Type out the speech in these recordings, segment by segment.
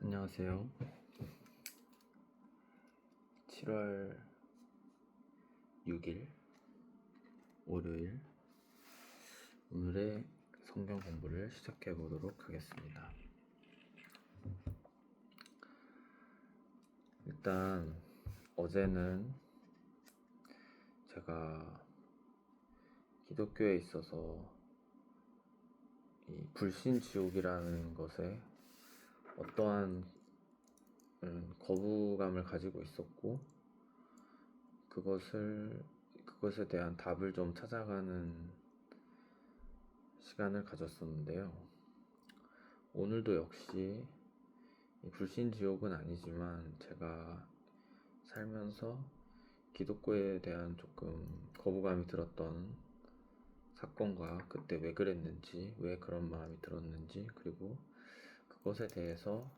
안녕하세요. 7월 6일 월요일, 오늘의 성경 공부를 시작해 보도록 하겠습니다. 일단 어제는 제가 기독교에 있어서 이 불신지옥이라는 것에 어떠한 거부감을 가지고 있었고, 그것에 대한 답을 좀 찾아가는 시간을 가졌었는데요. 오늘도 역시 불신지옥은 아니지만 제가 살면서 기독교에 대한 조금 거부감이 들었던 사건과 그때 왜 그랬는지, 왜 그런 마음이 들었는지, 그리고 그것에 대해서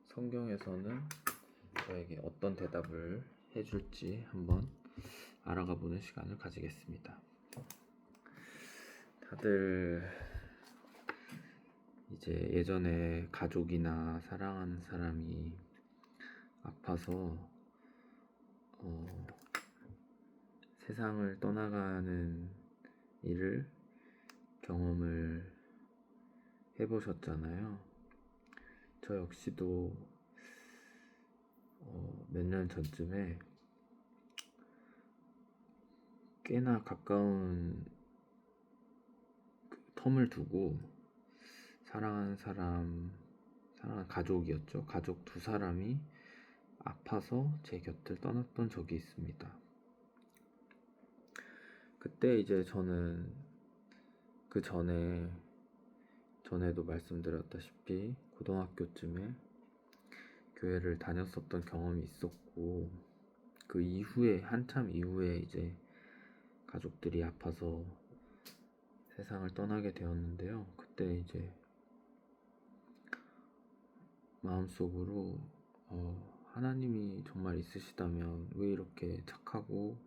성경에서는 저에게 어떤 대답을 해줄지 한번 알아가 보는 시간을 가지겠습니다. 다들 이제 예전에 가족이나 사랑하는 사람이 아파서 세상을 떠나가는 일을 경험을 해보셨잖아요. 저 역시도 몇 년 전쯤에 꽤나 가까운 텀을 두고 사랑하는 가족이었죠. 가족 두 사람이 아파서 제 곁을 떠났던 적이 있습니다. 그때 이제 저는 그 전에도 말씀드렸다시피 고등학교쯤에 교회를 다녔었던 경험이 있었고, 그 이후에 한참 이후에 이제 가족들이 아파서 세상을 떠나게 되었는데요. 그때 이제 마음속으로 하나님이 정말 있으시다면 왜 이렇게 착하고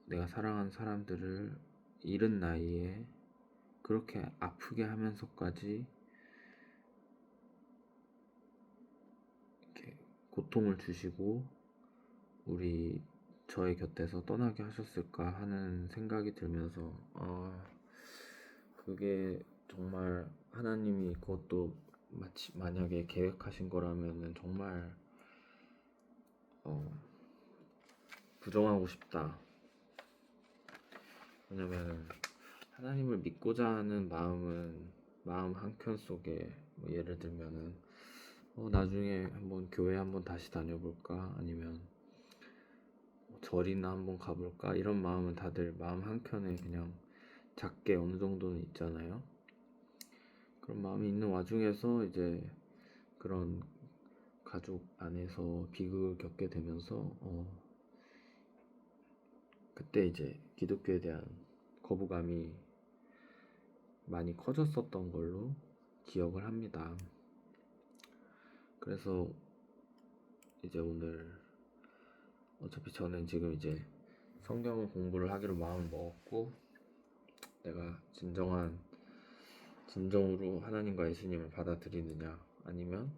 내가 사랑하는 사람들을 이른 나이에 그렇게 아프게 하면서까지 이렇게 고통을 주시고 저의 곁에서 떠나게 하셨을까 하는 생각이 들면서, 그게 정말 하나님이 그것도 만약에 계획하신 거라면은 정말 부정하고 싶다. 왜냐면 하나님을 믿고자 하는 마음 한켠 속에 예를 들면은 나중에 한번 교회 한번 다시 다녀볼까, 아니면 절이나 한번 가볼까, 이런 마음은 다들 마음 한켠에 그냥 작게 어느 정도는 있잖아요. 그런 마음이 있는 와중에서 이제 그런 가족 안에서 비극을 겪게 되면서 그때 이제 기독교에 대한 거부감이 많이 커졌었던 걸로 기억을 합니다. 그래서 이제 오늘 어차피 저는 지금 이제 성경 공부를 하기로 마음을 먹었고, 내가 진정으로 하나님과 예수님을 받아들이느냐, 아니면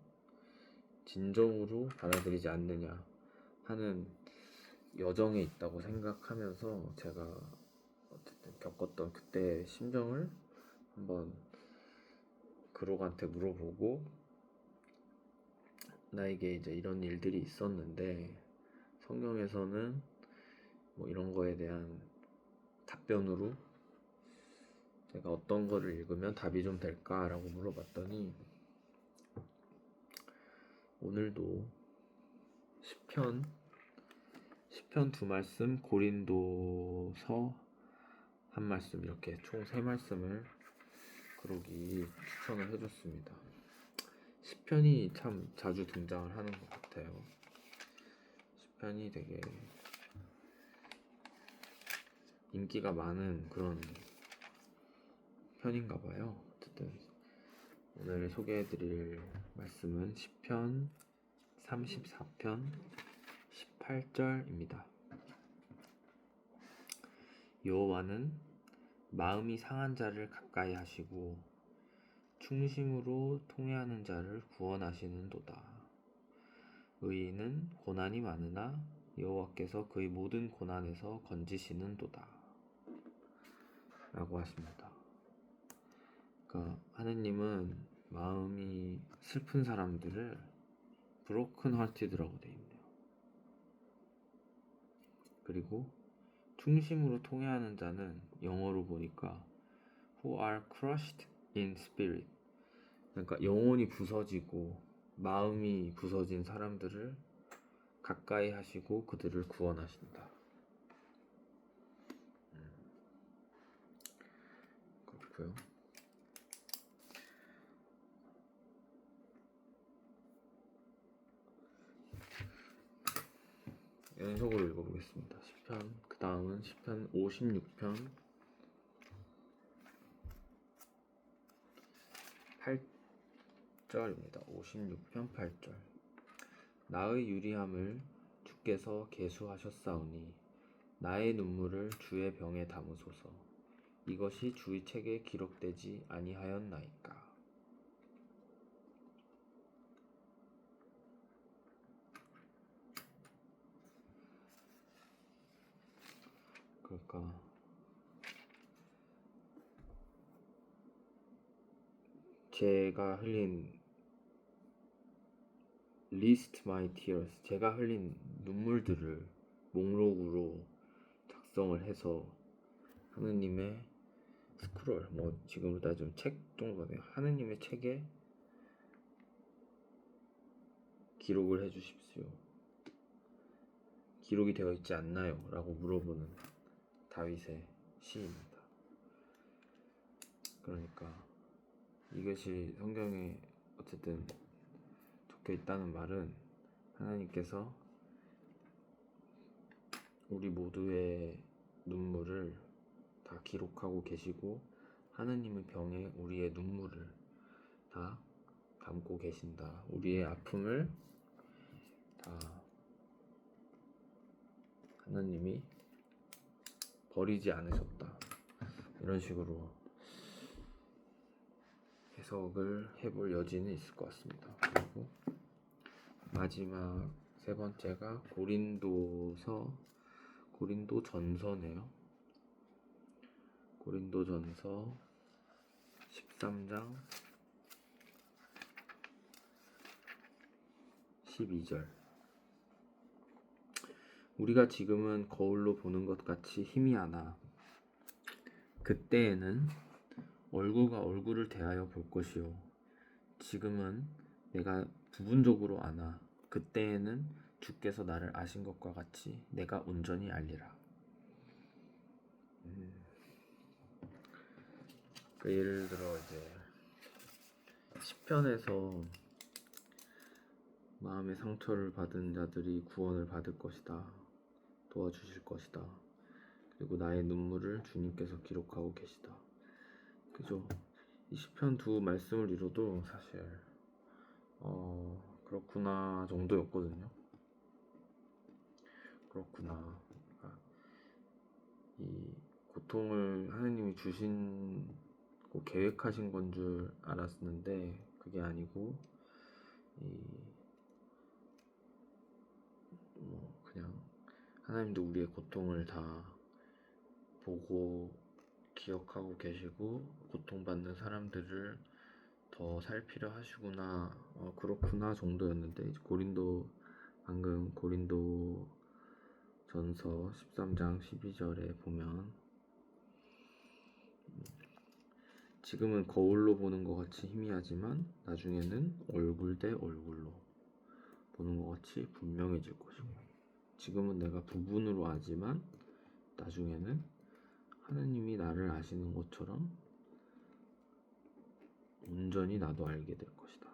진정으로 받아들이지 않느냐 하는 여정에 있다고 생각하면서 제가 어쨌든 겪었던 그때의 심정을 한번 그록한테 물어보고, 나에게 이제 이런 일들이 있었는데 성경에서는 뭐 이런 거에 대한 답변으로 제가 어떤 거를 읽으면 답이 좀 될까라고 물어봤더니, 오늘도 시편 두 말씀, 고린도서 한 말씀, 이렇게 총 세 말씀을 그러기 추천을 해줬습니다. 시편이 참 자주 등장을 하는 것 같아요. 시편이 되게 인기가 많은 그런 편인가 봐요. 어쨌든 오늘 소개해드릴 말씀은 시편 34편 18절입니다. 여호와는 마음이 상한 자를 가까이 하시고 충심으로 통회하는 자를 구원하시는도다. 의인은 고난이 많으나 여호와께서 그의 모든 고난에서 건지시는도다. 라고 하십니다. 그러니까 하느님은 마음이 슬픈 사람들을 브로큰 하트드라고 되어 있네요. 그리고 충심으로 통회하는 자는 영어로 보니까 who are crushed in spirit, 그러니까 영혼이 부서지고 마음이 부서진 사람들을 가까이 하시고 그들을 구원하신다. 그렇고요. 연속으로 읽어보겠습니다. 시편, 그 다음은 시편 56편 8절입니다. 56편 8절. 나의 유리함을 주께서 계수하셨사오니 나의 눈물을 주의 병에 담으소서. 이것이 주의 책에 기록되지 아니하였나이까. 그러니까 제가 흘린 List my tears, 제가 흘린 눈물들을 목록으로 작성을 해서 하느님의 스크롤, 뭐 지금으로 따지면 책 정도네요. 하느님의 책에 기록을 해주십시오. 기록이 되어 있지 않나요? 라고 물어보는 다윗의 시입니다. 그러니까 이것이 성경에 어쨌든 적혀 있다는 말은 하나님께서 우리 모두의 눈물을 다 기록하고 계시고 하느님의 병에 우리의 눈물을 다 담고 계신다. 우리의 아픔을 다 하나님이 버리지 않으셨다. 이런 식으로 해석을 해볼 여지는 있을 것 같습니다. 그리고 마지막 세 번째가 고린도전서네요. 고린도전서 13장 12절. 우리가 지금은 거울로 보는 것 같이 희미하나 그때에는 얼굴과 얼굴을 대하여 볼 것이요 지금은 내가 부분적으로 아나 그때에는 주께서 나를 아신 것과 같이 내가 온전히 알리라. 그 예를 들어 이제 시편에서 마음의 상처를 받은 자들이 구원을 받을 것이다, 도와주실 것이다, 그리고 나의 눈물을 주님께서 기록하고 계시다. 그죠? 이 시편 두 말씀을 읽어도 사실 그렇구나 정도였거든요. 그렇구나. 이 고통을 하느님이 주신 계획하신 건 줄 알았는데 그게 아니고 그냥 하나님도 우리의 고통을 다 보고 기억하고 계시고 고통받는 사람들을 더 살피려 하시구나, 그렇구나 정도였는데 방금 고린도 전서 13장 12절에 보면 지금은 거울로 보는 것 같이 희미하지만 나중에는 얼굴 대 얼굴로 보는 것 같이 분명해질 것이고 지금은 내가 부분으로 아지만 나중에는 하느님이 나를 아시는 것처럼 온전히 나도 알게 될 것이다.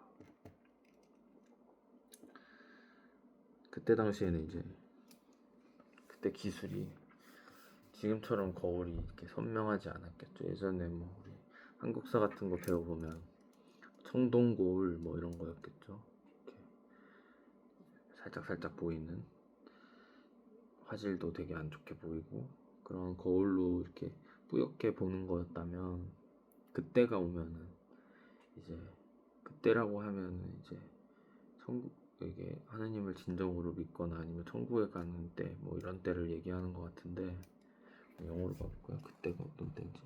그때 당시에는 이제 그때 기술이 지금처럼 거울이 이렇게 선명하지 않았겠죠. 예전에 뭐 우리 한국사 같은 거 배워보면 청동 거울 뭐 이런 거였겠죠. 이렇게 살짝 보이는, 화질도 되게 안 좋게 보이고 그런 거울로 이렇게 뿌옇게 보는 거였다면 그때가 오면은 이제 그때라고 하면 이제 천국, 이게 하느님을 진정으로 믿거나 아니면 천국에 가는 때 뭐 이런 때를 얘기하는 것 같은데, 영어로 바꿀까요? 그때가 어떤 때인지.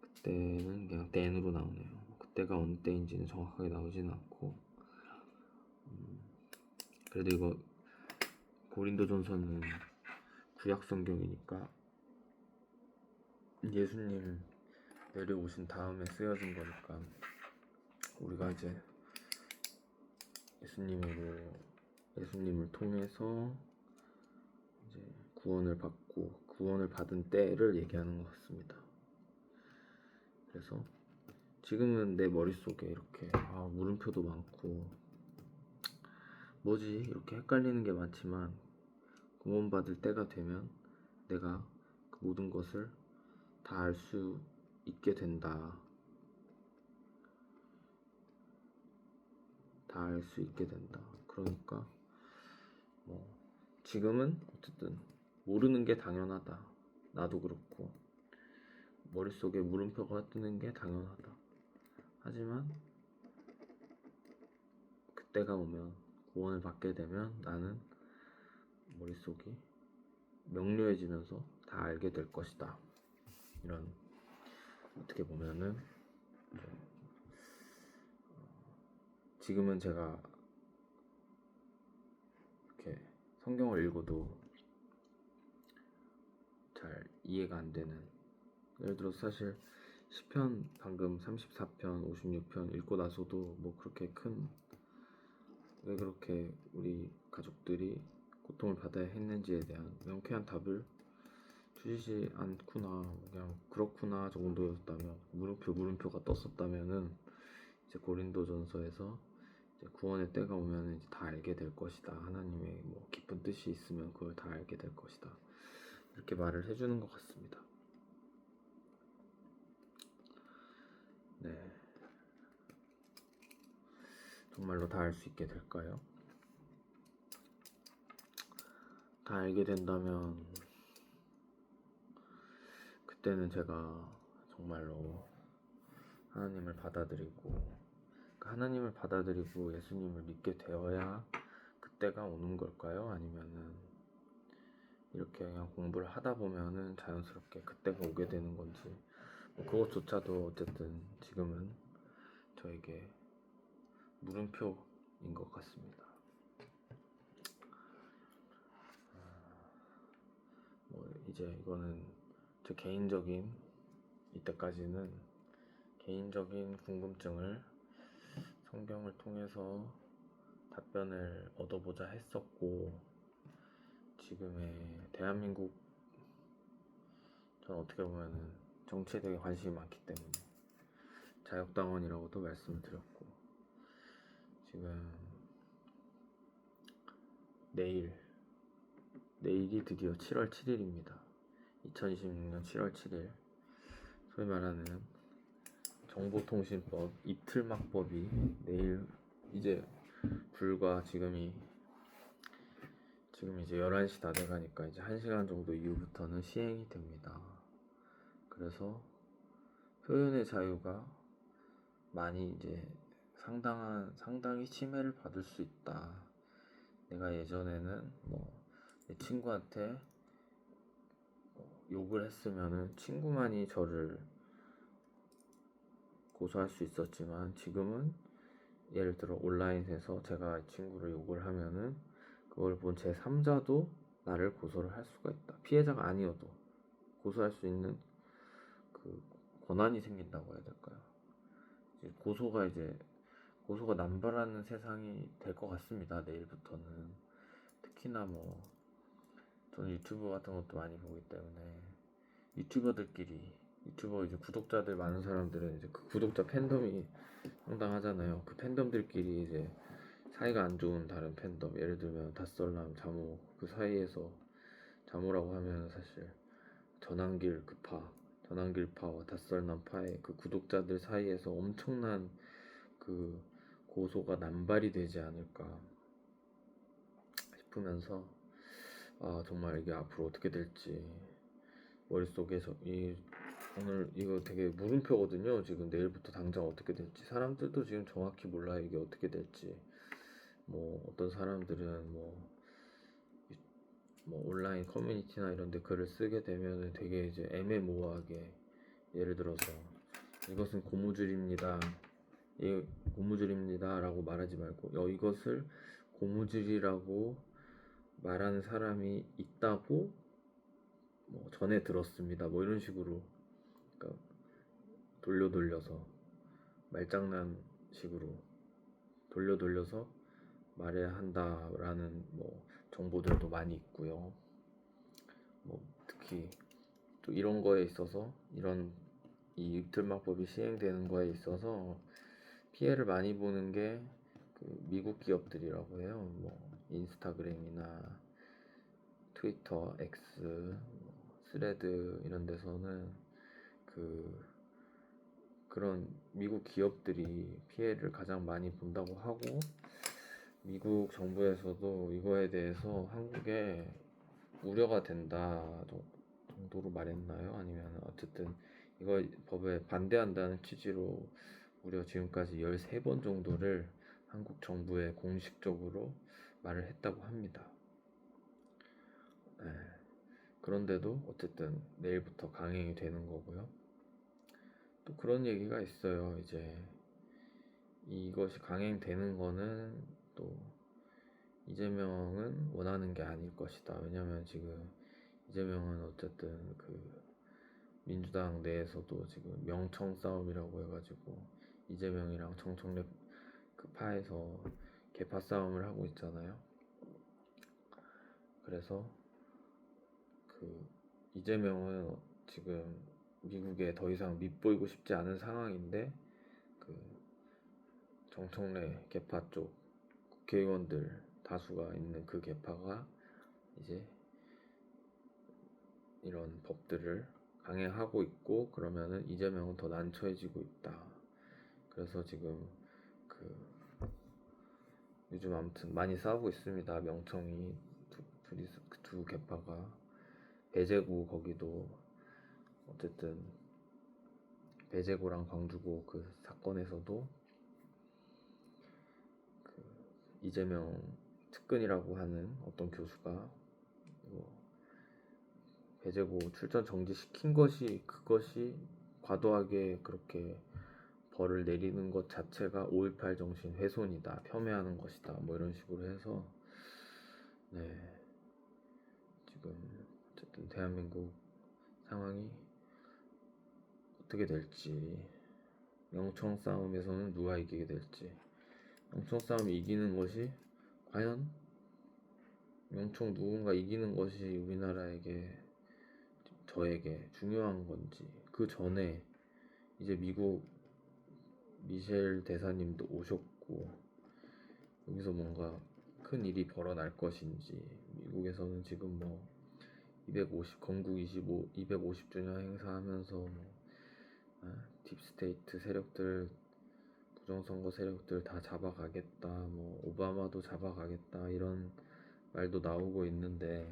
그때는 그냥 then으로 나오네요. 그때가 어느 때인지는 정확하게 나오지는 않고, 그래도 이거 고린도전서는 구약 성경이니까 예수님 내려오신 다음에 쓰여진 거니까 우리가 이제 예수님을 통해서 이제 구원을 받고 구원을 받은 때를 얘기하는 것 같습니다. 그래서 지금은 내 머릿속에 이렇게 물음표도 많고 뭐지 이렇게 헷갈리는 게 많지만, 구원받을 때가 되면 내가 그 모든 것을 다 알 수 있게 된다. 다 알 수 있게 된다. 그러니까 뭐 지금은 어쨌든 모르는 게 당연하다. 나도 그렇고 머릿속에 물음표가 뜨는 게 당연하다. 하지만 그때가 오면, 구원을 받게 되면 나는 머릿속이 명료해지면서 다 알게 될 것이다. 이런, 어떻게 보면은 지금은 제가 이렇게 성경을 읽어도 잘 이해가 안 되는, 예를 들어 사실 시편 방금 34편, 56편 읽고 나서도 뭐 그렇게 왜 그렇게 우리 가족들이 고통을 받아야 했는지에 대한 명쾌한 답을 주시지 않구나, 그냥 그렇구나 정도였다면, 물음표가 떴었다면은 이제 고린도전서에서 이제 구원의 때가 오면 이제 다 알게 될 것이다. 하나님의 뭐 깊은 뜻이 있으면 그걸 다 알게 될 것이다. 이렇게 말을 해주는 것 같습니다. 네, 정말로 다 알 수 있게 될까요? 다 알게 된다면 그때는 제가 정말로 하나님을 받아들이고, 하나님을 받아들이고 예수님을 믿게 되어야 그때가 오는 걸까요? 아니면은 이렇게 그냥 공부를 하다 보면은 자연스럽게 그때가 오게 되는 건지, 뭐 그것조차도 어쨌든 지금은 저에게 물음표인 것 같습니다. 뭐 이제 이거는 제 개인적인, 이때까지는 개인적인 궁금증을 성경을 통해서 답변을 얻어보자 했었고, 지금의 대한민국, 저는 어떻게 보면은 정치에 되게 관심이 많기 때문에 자역당원이라고도 말씀을 드렸고, 지금 내일이 드디어 7월 7일입니다. 2026년 7월 7일, 소위 말하는 정보통신법 입틀막법이 내일 이제 불과 지금 이제 11시 다 돼가니까 이제 1시간 정도 이후부터는 시행이 됩니다. 그래서 표현의 자유가 많이 이제 상당히 침해를 받을 수 있다. 내가 예전에는 내 친구한테 욕을 했으면은 친구만이 저를 고소할 수 있었지만, 지금은 예를 들어 온라인에서 제가 친구를 욕을 하면은 그걸 본 제3자도 나를 고소를 할 수가 있다. 피해자가 아니어도 고소할 수 있는 그 권한이 생긴다고 해야 될까요? 이제 고소가 남발하는 세상이 될 것 같습니다. 내일부터는. 특히나 저는 유튜브 같은 것도 많이 보기 때문에 유튜버 이제 구독자들 많은 사람들은 이제 그 구독자 팬덤이 상당하잖아요. 그 팬덤들끼리 이제 사이가 안 좋은 다른 팬덤, 예를 들면 닷설남, 자모, 그 사이에서 자모라고 하면 사실 전환길파와 닷설남파의 그 구독자들 사이에서 엄청난 그 고소가 남발이 되지 않을까 싶으면서, 정말 이게 앞으로 어떻게 될지 머릿속에 오늘 이거 되게 물음표거든요. 지금 내일부터 당장 어떻게 될지 사람들도 지금 정확히 몰라요. 이게 어떻게 될지. 뭐 어떤 사람들은 뭐 온라인 커뮤니티나 이런 데 글을 쓰게 되면은 되게 이제 애매모호하게, 예를 들어서 이것은 고무줄입니다. 이 고무줄입니다 라고 말하지 말고 이것을 고무줄이라고 말하는 사람이 있다고 뭐 전에 들었습니다. 뭐 이런 식으로, 그러니까 돌려서 말장난식으로 돌려서 말해야 한다라는 뭐 정보들도 많이 있고요. 뭐 특히 또 이런 거에 있어서 이 입틀막법이 시행되는 거에 있어서 피해를 많이 보는 게 그 미국 기업들이라고 해요. 뭐 인스타그램이나 트위터, X, 스레드 이런 데서는 그런 미국 기업들이 피해를 가장 많이 본다고 하고, 미국 정부에서도 이거에 대해서 한국에 우려가 된다 정도로 말했나요? 아니면 어쨌든 이거 법에 반대한다는 취지로 무려 지금까지 13번 정도를 한국 정부에 공식적으로 말을 했다고 합니다. 네. 그런데도 어쨌든 내일부터 강행이 되는 거고요. 또 그런 얘기가 있어요. 이제 이것이 강행되는 거는 또 이재명은 원하는 게 아닐 것이다. 왜냐면 지금 이재명은 어쨌든 민주당 내에서도 지금 명청 싸움이라고 해가지고 이재명이랑 청청래 파에서 개파 싸움을 하고 있잖아요. 그래서 이재명은 지금 미국에 더 이상 밉보이고 싶지 않은 상황인데, 정청래 개파 쪽 국회의원들 다수가 있는 그 개파가 이제 이런 법들을 강행하고 있고, 그러면은 이재명은 더 난처해지고 있다. 그래서 지금 요즘 아무튼 많이 싸우고 있습니다. 명청이 두 개파가. 배재구, 거기도 어쨌든 배재구랑 광주고 그 사건에서도 이재명 측근이라고 하는 어떤 교수가 배재구 출전 정지시킨 그것이 과도하게 그렇게 벌을 내리는 것 자체가 5.18 정신 훼손이다, 폄훼하는 것이다, 뭐 이런 식으로 해서 지금 어쨌든 대한민국 상황이 어떻게 될지, 명청 싸움에서는 누가 이기게 될지, 명청 싸움이 이기는 것이 과연 명청 누군가 이기는 것이 우리나라에게, 저에게 중요한 건지, 그 전에 이제 미국 미셸 대사님도 오셨고 여기서 뭔가 큰 일이 벌어날 것인지, 미국에서는 지금 건국 250주년 행사하면서 딥스테이트 세력들, 부정선거 세력들 다 잡아가겠다, 오바마도 잡아가겠다, 이런 말도 나오고 있는데,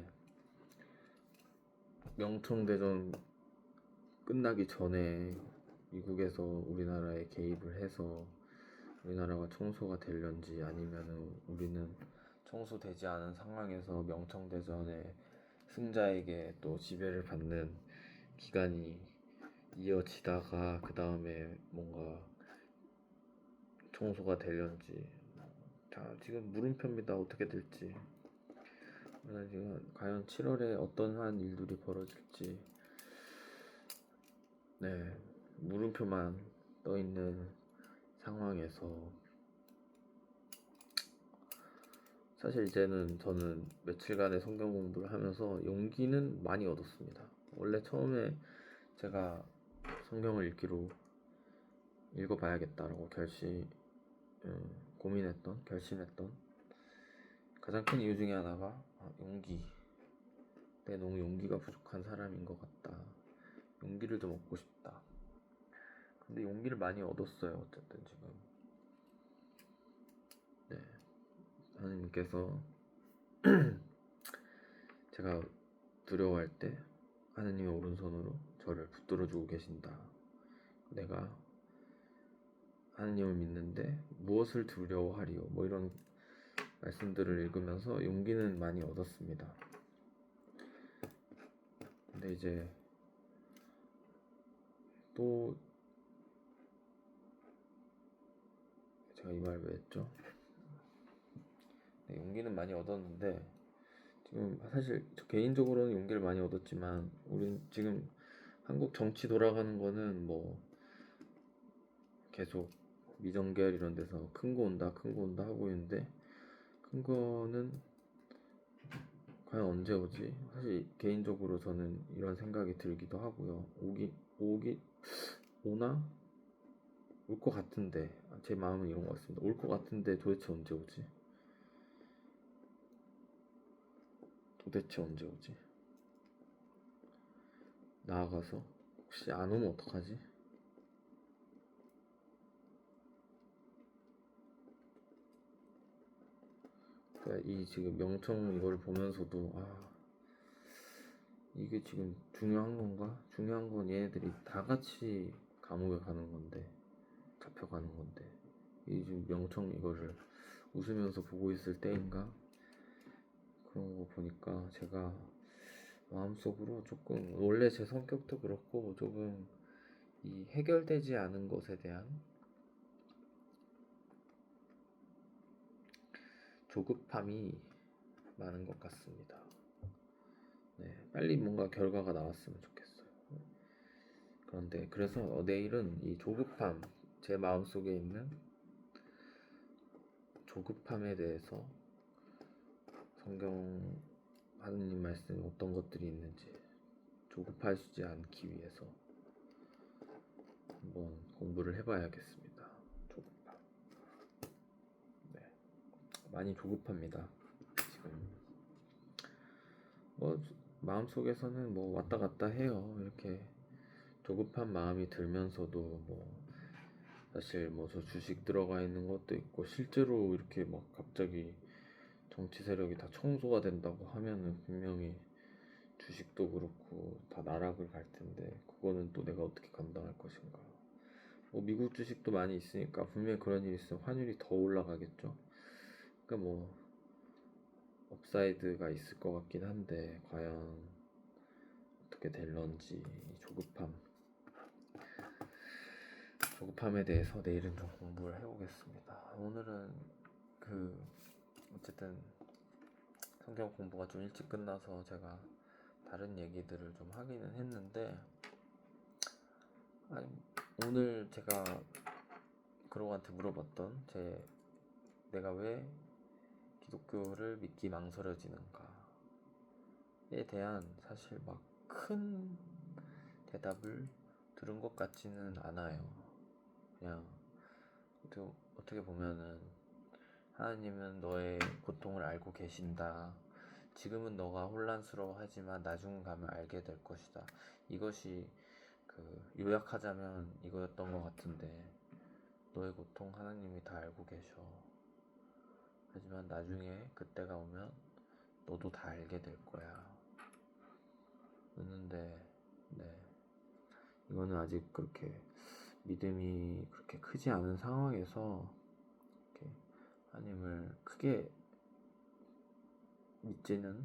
명청대전 끝나기 전에 미국에서 우리나라에 개입을 해서 우리나라가 청소가 되려는지, 아니면은 우리는 청소되지 않은 상황에서 명청대전의 승자에게 또 지배를 받는 기간이 이어지다가 그 다음에 뭔가 청소가 되려는지, 지금 물음표입니다. 어떻게 될지. 지금 과연 7월에 어떠한 일들이 벌어질지 물음표만 떠있는 상황에서, 사실 이제는 저는 며칠간의 성경 공부를 하면서 용기는 많이 얻었습니다. 원래 처음에 제가 성경을 읽어봐야겠다라고 결심했던 가장 큰 이유 중에 하나가 용기. 내가 너무 용기가 부족한 사람인 것 같다. 용기를 좀 얻고 싶다. 근데 용기를 많이 얻었어요. 어쨌든 지금 하나님께서 제가 두려워할 때 하느님의 오른손으로 저를 붙들어주고 계신다. 내가 하느님을 믿는데 무엇을 두려워하리요? 뭐 이런 말씀들을 읽으면서 용기는 많이 얻었습니다. 근데 이제 또 제가 이 말 왜 했죠? 네, 용기는 많이 얻었는데 지금 사실 저 개인적으로는 용기를 많이 얻었지만 우린 지금 한국 정치 돌아가는 거는 뭐 계속 미정결 이런 데서 큰 거 온다 하고 있는데 큰 거는 과연 언제 오지? 사실 개인적으로 저는 이런 생각이 들기도 하고요. 오나? 올 것 같은데 제 마음은 이런 것 같습니다. 올 것 같은데 도대체 언제 오지? 나아가서 혹시 안 오면 어떡하지? 그러니까 이 지금 명청 이걸 보면서도 이게 지금 중요한 건가? 중요한 건 얘네들이 다 같이 감옥에 가는 건데 잡혀가는 건데 이 지금 명청 이거를 웃으면서 보고 있을 때인가? 그런 거 보니까 제가 마음속으로 조금 원래 제 성격도 그렇고 조금 이 해결되지 않은 것에 대한 조급함이 많은 것 같습니다. 네, 빨리 뭔가 결과가 나왔으면 좋겠어요. 그런데 그래서 내일은 이 조급함, 제 마음속에 있는 조급함에 대해서 성경 하느님 말씀에 어떤 것들이 있는지 조급하시지 않기 위해서 한번 공부를 해봐야겠습니다. 조급함. 네, 많이 조급합니다. 지금 뭐 마음속에서는 뭐 왔다 갔다 해요. 이렇게 조급한 마음이 들면서도 뭐 사실 뭐 저 주식 들어가 있는 것도 있고 실제로 이렇게 막 갑자기 정치 세력이 다 청소가 된다고 하면은 분명히 주식도 그렇고 다 나락을 갈 텐데 그거는 또 내가 어떻게 감당할 것인가. 뭐 미국 주식도 많이 있으니까 분명히 그런 일이 있으면 환율이 더 올라가겠죠. 그러니까 뭐 업사이드가 있을 것 같긴 한데 과연 어떻게 될런지 조급함에 대해서 내일은 좀 공부를 해보겠습니다. 오늘은 어쨌든 성경 공부가 좀 일찍 끝나서 제가 다른 얘기들을 좀 하기는 했는데 오늘 제가 그로한테 물어봤던 내가 왜 기독교를 믿기 망설여지는가에 대한 사실 막 큰 대답을 들은 것 같지는 않아요. 그냥 어떻게 보면은 하나님은 너의 고통을 알고 계신다. 지금은 너가 혼란스러워하지만 나중 가면 알게 될 것이다. 이것이 요약하자면 이거였던 것 같은데 너의 고통 하나님이 다 알고 계셔. 하지만 나중에 그때가 오면 너도 다 알게 될 거야. 그랬는데 이거는 아직 그렇게 믿음이 그렇게 크지 않은 상황에서 이렇게 하나님을 크게 믿지는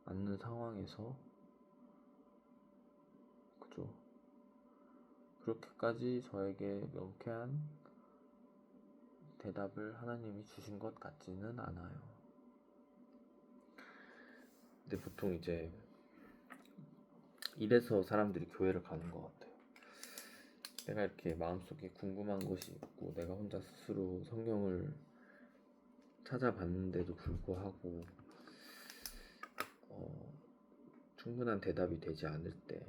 않는 상황에서 그죠? 그렇게까지 저에게 명쾌한 대답을 하나님이 주신 것 같지는 않아요. 근데 보통 이제 이래서 사람들이 교회를 가는 것 같아요. 내가 이렇게 마음속에 궁금한 것이 있고 내가 혼자 스스로 성경을 찾아봤는데도 불구하고 충분한 대답이 되지 않을 때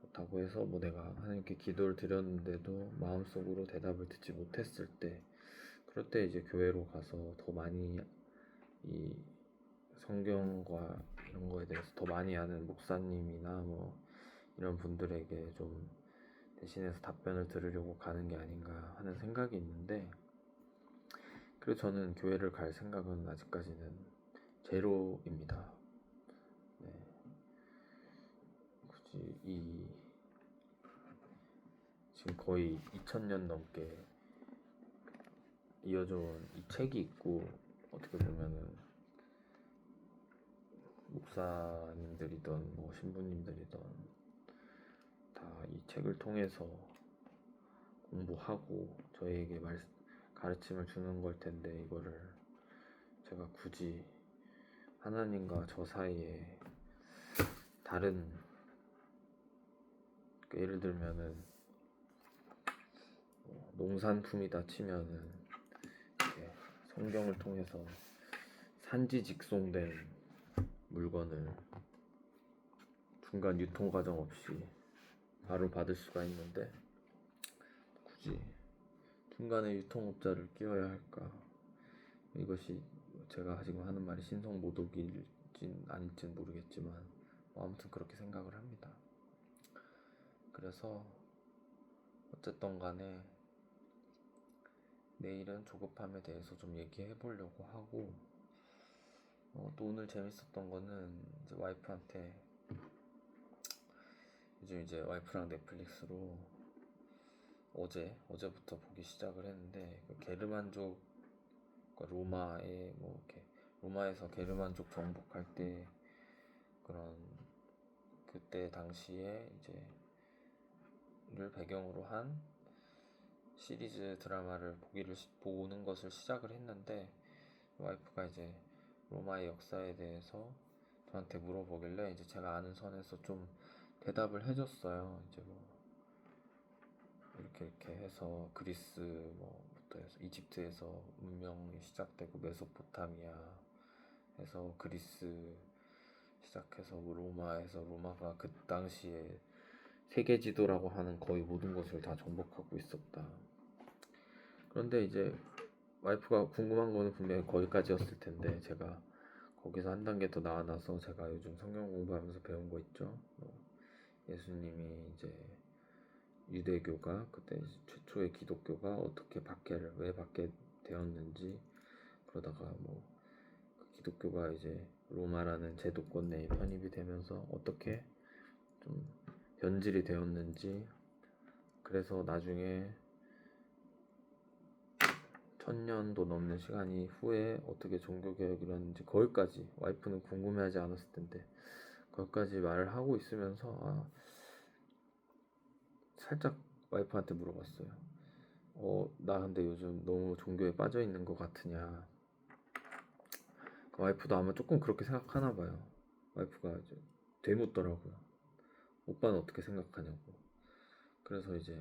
그렇다고 해서 뭐 내가 하나님께 기도를 드렸는데도 마음속으로 대답을 듣지 못했을 때 그럴 때 이제 교회로 가서 더 많이 이 성경과 이런 거에 대해서 더 많이 아는 목사님이나 뭐 이런 분들에게 좀 대신해서 답변을 들으려고 가는 게 아닌가 하는 생각이 있는데 그래서 저는 교회를 갈 생각은 아직까지는 제로입니다. 네. 굳이 지금 거의 2000년 넘게 이어져 온 이 책이 있고, 어떻게 보면은 목사님들이든 뭐 신부님들이든 다 이 책을 통해서 공부하고 저에게 가르침을 주는 걸 텐데, 이거를 제가 굳이 하나님과 저 사이에 다른, 예를 들면은 농산품이다 치면은 이렇게 성경을 통해서 산지직송된 물건을 중간 유통 과정 없이 바로 받을 수가 있는데, 굳이 중간에 유통업자를 끼워야 할까? 이것이 제가 지금 하는 말이 신성모독일진 아닐진 모르겠지만 아무튼 그렇게 생각을 합니다. 그래서 어쨌든 간에 내일은 조급함에 대해서 좀 얘기해 보려고 하고, 또 오늘 재밌었던 거는 이제 와이프한테, 요즘 이제 와이프랑 넷플릭스로 어제부터 보기 시작을 했는데, 그 게르만족, 그러니까 로마에 뭐 이렇게 로마에서 게르만족 정복할 때 그런, 그때 당시에 이제 를 배경으로 한 시리즈 드라마를 보는 것을 시작을 했는데, 와이프가 이제 로마의 역사에 대해서 저한테 물어보길래 이제 제가 아는 선에서 좀 대답을 해줬어요. 이제 뭐 이렇게 해서 그리스 뭐부터 해서 이집트에서 문명이 시작되고, 메소포타미아 해서 그리스 시작해서 뭐 로마에서, 로마가 그 당시에 세계 지도라고 하는 거의 모든 것을 다 정복하고 있었다. 그런데 이제 와이프가 궁금한 거는 분명히 거기까지였을 텐데, 제가 거기서 한 단계 더 나아가서 제가 요즘 성경 공부하면서 배운 거 있죠. 예수님이 이제 유대교가 그때 최초의 기독교가 어떻게 왜 받게 되었는지, 그러다가 뭐 기독교가 이제 로마라는 제도권 내에 편입이 되면서 어떻게 좀 변질이 되었는지, 그래서 나중에 1000년도 넘는 시간이 후에 어떻게 종교개혁을 했는지, 거기까지 와이프는 궁금해하지 않았을 텐데 거기까지 말을 하고 있으면서 살짝 와이프한테 물어봤어요. 나 근데 요즘 너무 종교에 빠져 있는 것 같으냐. 와이프도 아마 조금 그렇게 생각하나 봐요. 와이프가 이제 되묻더라고요. 오빠는 어떻게 생각하냐고. 그래서 이제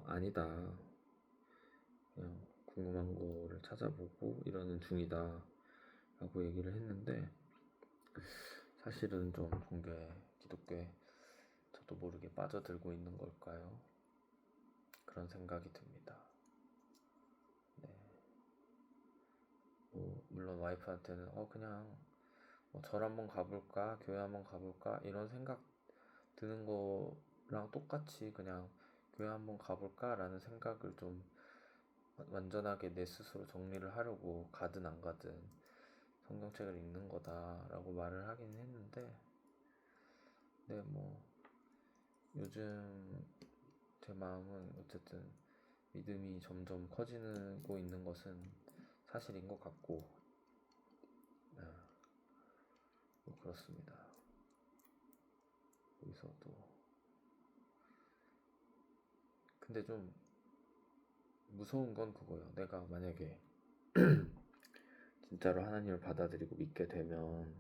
아니다, 그냥 궁금한 거를 찾아보고 이러는 중이다 라고 얘기를 했는데, 사실은 좀 종교에, 기독교에 저도 모르게 빠져들고 있는 걸까요? 그런 생각이 듭니다. 네. 물론 와이프한테는 그냥 절 한번 가볼까, 교회 한번 가볼까, 이런 생각 드는 거랑 똑같이 그냥 교회 한번 가볼까 라는 생각을 좀 완전하게 내 스스로 정리를 하려고 가든 안 가든 성경책을 읽는 거다라고 말을 하긴 했는데, 네, 뭐 요즘 제 마음은 어쨌든 믿음이 점점 커지고 있는 것은 사실인 것 같고, 뭐 그렇습니다. 여기서 또 근데 좀 무서운 건 그거예요. 내가 만약에 진짜로 하나님을 받아들이고 믿게 되면,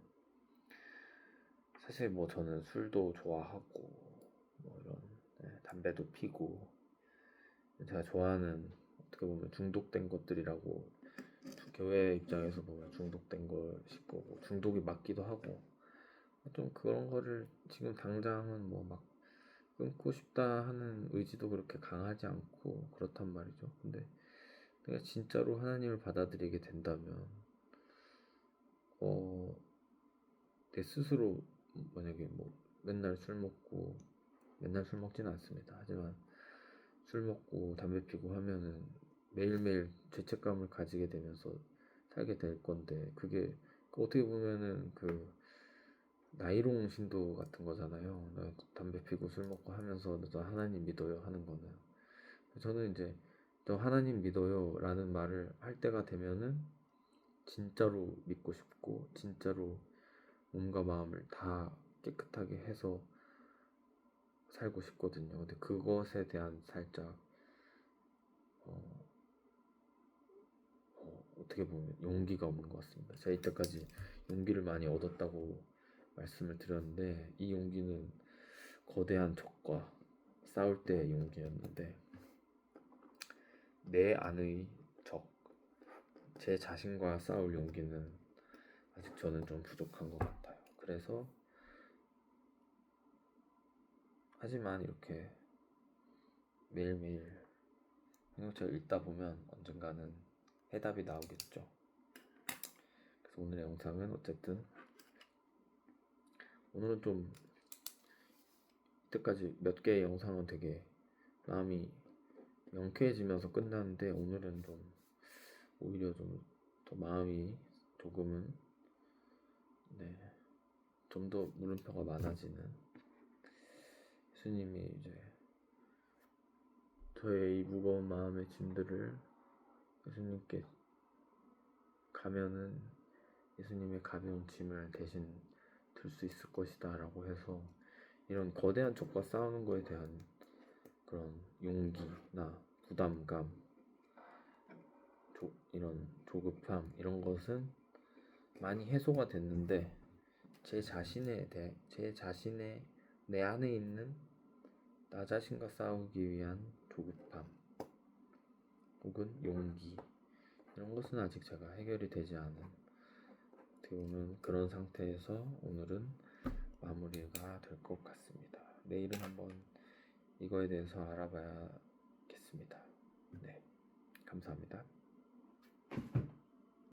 사실 뭐 저는 술도 좋아하고 뭐 이런, 담배도 피고, 제가 좋아하는, 어떻게 보면 중독된 것들이라고, 교회 입장에서 보면 중독된 것이고, 뭐 중독이 맞기도 하고, 좀 그런 거를 지금 당장은 뭐 막 끊고 싶다 하는 의지도 그렇게 강하지 않고 그렇단 말이죠. 근데 내가 진짜로 하나님을 받아들이게 된다면, 내 스스로 만약에 뭐 맨날 술 먹지는 않습니다. 하지만 술 먹고 담배 피고 하면은 매일매일 죄책감을 가지게 되면서 살게 될 건데, 그게 어떻게 보면은 그 나이롱 신도 같은 거잖아요. 나 담배 피고 술 먹고 하면서 너 하나님 믿어요 하는 거는. 저는 이제 너 하나님 믿어요 라는 말을 할 때가 되면은 진짜로 믿고 싶고 진짜로 몸과 마음을 다 깨끗하게 해서 살고 싶거든요. 근데 그것에 대한 살짝 어, 어떻게 보면 용기가 없는 것 같습니다. 제가 이때까지 용기를 많이 얻었다고 말씀을 드렸는데 이 용기는 거대한 적과 싸울 때의 용기였는데 내 안의 적, 제 자신과 싸울 용기는 아직 저는 좀 부족한 것 같아요. 그래서 하지만 이렇게 매일매일 성경책을 읽다 보면 언젠가는 해답이 나오겠죠. 그래서 오늘의 영상은 어쨌든 오늘은 좀 이때까지 몇 개의 영상은 되게 마음이 명쾌해지면서 끝났는데 오늘은 좀 오히려 좀 더 마음이 조금은 좀 더 물음표가 많아지는 예수님이 이제 저의 이 무거운 마음의 짐들을 예수님께 가면은 예수님의 가벼운 짐을 대신 들 수 있을 것이다 라고 해서 이런 거대한 적과 싸우는 거에 대한 그런 용기나 부담감, 이런 조급함 이런 것은 많이 해소가 됐는데 제 자신의 내 안에 있는 나 자신과 싸우기 위한 조급함 혹은 용기 이런 것은 아직 제가 해결이 되지 않은 어떻게 보면 그런 상태에서 오늘은 마무리가 될 것 같습니다. 내일은 한번 이거에 대해서 알아봐야겠습니다. 네, 감사합니다.